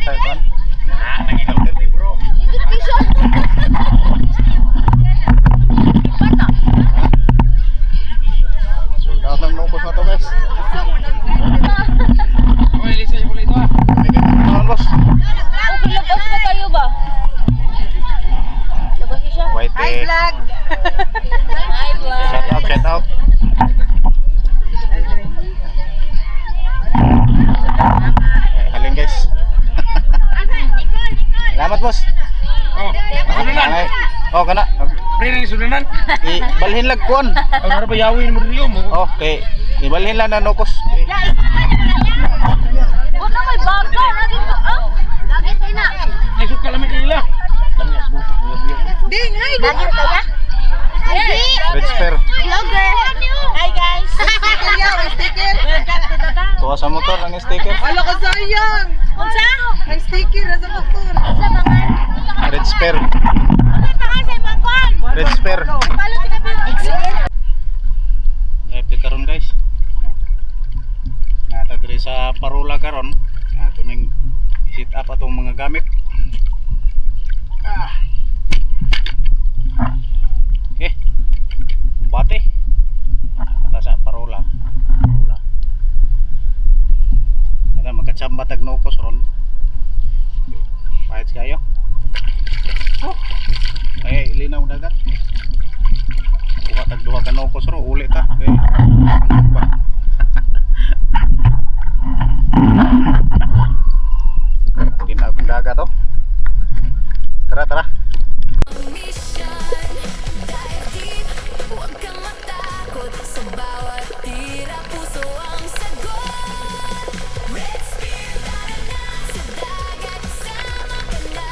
sa kan. Naging libro. Sold out ng nukos na to guys. Oy, Lisa, yung pula ito ah. Naman boss. Labas ba tayo ba? Labas siya. White Hi vlog. Hi, vlog. shout out. Halin guys. Salamat boss. Oh, sunanan. Oh kana. Pre na yung sunanan. Ibalhin lag kuan. Ang harap pa yawin mo rin mo. Oh, kay ibalhin lang na nukos. O na may baka. Lagi ba? Lagi tayo na. Ay, suka lamig nila. Ding, hi. Lagi kaya? Red Spare. Vlogger. Hi guys. Sticker yaw, sticker. Tuwa sa motor ang sticker. Wala ka sayang. Unsa? Ang sticker na sa motor. Unsa mangan? Red Spare. Unsa mangan sa imong kon? Red Spare. Palo kita bil. Happy karon guys. Natagre sa Parola karon. Ato ning sit up atong mga gamit. Okay. Kumbate. Ata sa Parola. Ada magkatsamba tag nukos ron. Pahit kayo. Ay, linaw dagat. Buka tag duha ka nukos ro, uli ta. Ang ba? Tinag dagat to. Tara, tara. Huwag kang matakot sa bawat tira, puso ang sagot. Red Spear, tara na sa dagat, sama ka na.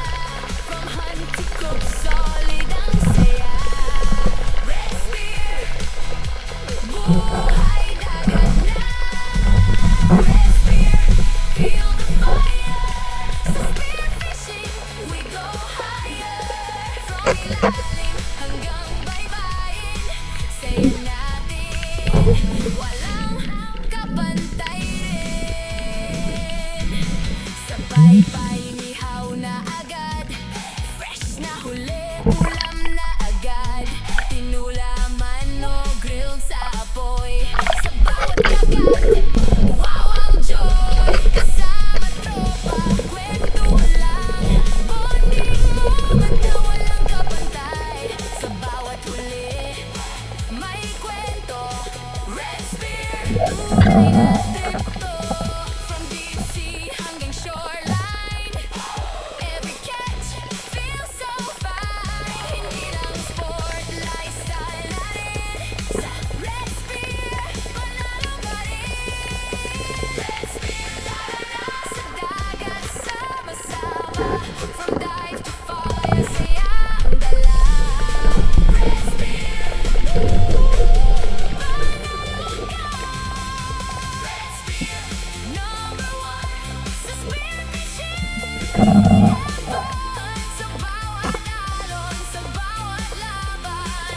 From Huntikok, solid ang saya. Red Spear, buhay dagat na. Red Spear, feel the fire. Sa spear fishing, we go higher. From ilalim hanggang baybayin, sayo natin, walang kapantay rin. Sa paypay, nihaw na agad, fresh na huli, ulam na agad. Tinulaman o grilled sa apoy, sa bawat dagat, wow ang joy. Kasama tropa, kwentuhan lang, bonding moment na walang kapantay. Sa bawat huli, may kwento. Red Spear, tunay na trip to. From deep sea hanggang shoreline, every catch feels so fine. Hindi lang sport, lifestyle na rin. Sa Red Spear, panalo ka rin. Red Spear, tara na sa dagat, sama-sama. From dive to fire, saya ang dala. Red Spear, number one sa spear fishing. Sa bawat alon, sa bawat laban,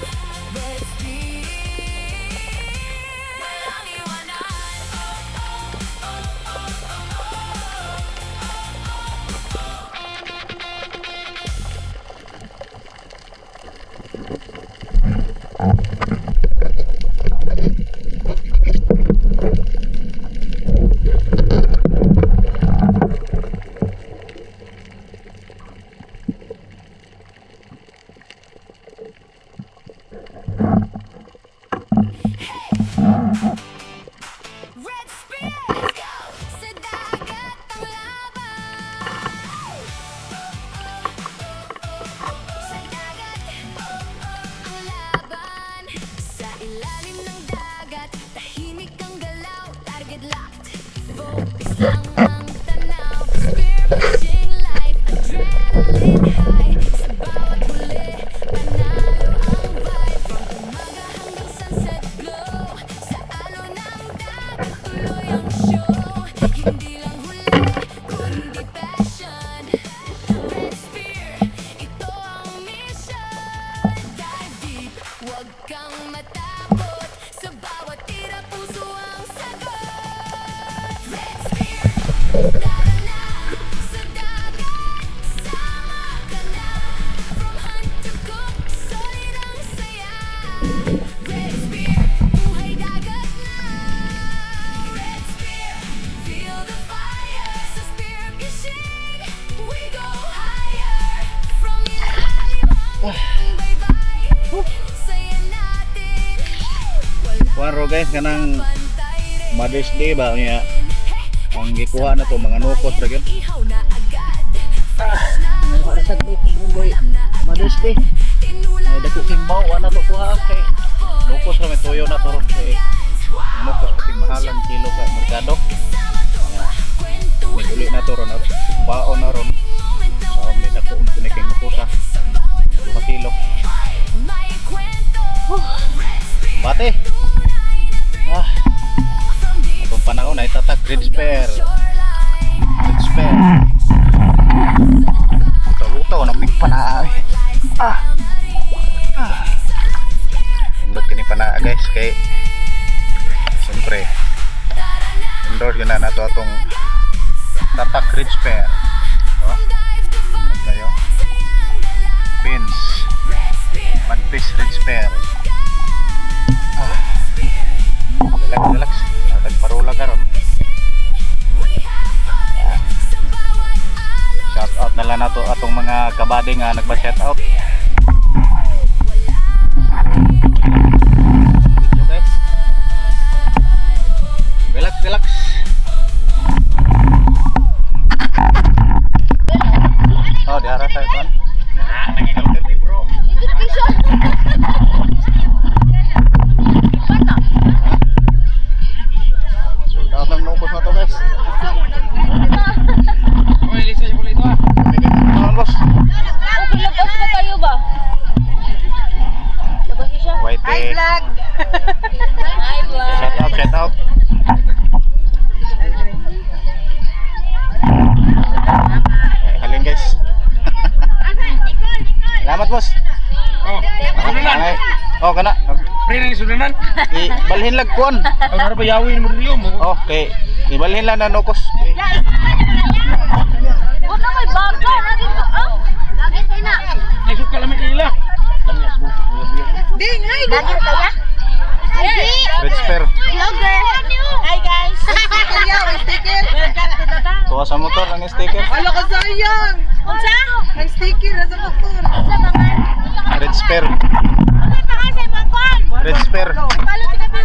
Red Spear, walang iwanan. Kuan ro guys kanang Mother's Day ba niya. Ang gikuha na to mga nukos ra gyud. Sa bugoy Mother's Day. Ay dako kimbaw ana to kuha kay nukos ra may tuyo na to ro kay ang nukos pati mahalang kilo sa merkado. May uli na to ron at baon na ron. So may dako un kiniking nukosa. 2 kilo. Bate. Atong panahon ay tatak Red Spear. Red Spear. Luto na big pana. Indot kini pana guys kay siyempre indoor yun na nato atong tatak Red Spear. Oh. Tayo. Pins. Madfish Red Spear. Relax. Tagparula karon. Shout out na lang nato atong mga kabady nga nagba-shout out. Video guys. Relax. Oh, di arah saya kan. Naging ni bro. Sold out ng nukos na to guys. Oy, lisa yung ito ah. Boss. Okay, labas ba tayo ba? Labas siya. White Hi vlog. Hi, vlog. Shout out. Halin guys. Salamat boss. Oh, sudanan. Ay, oh kana. Pre na ni sudanan. Ibalhin lag kuan. Oh, nara pa yawin mo diri mo. Oh, kay ibalhin lang na nukos. Huwag na may baka. Lagi ko. Lagi tayo na. Isok ka lamig kanila. Ding, hi. Lagi tayo. Red Spear. Vlogger. Hi guys. Sticker ya, may sticker. Tuwa sa motor ang sticker. Wala ka sayang. Unsa? May sticker sa motor. Unsa naman? Red Spear. Unsa pa kasi magkuhan? Red Spear. Palo tika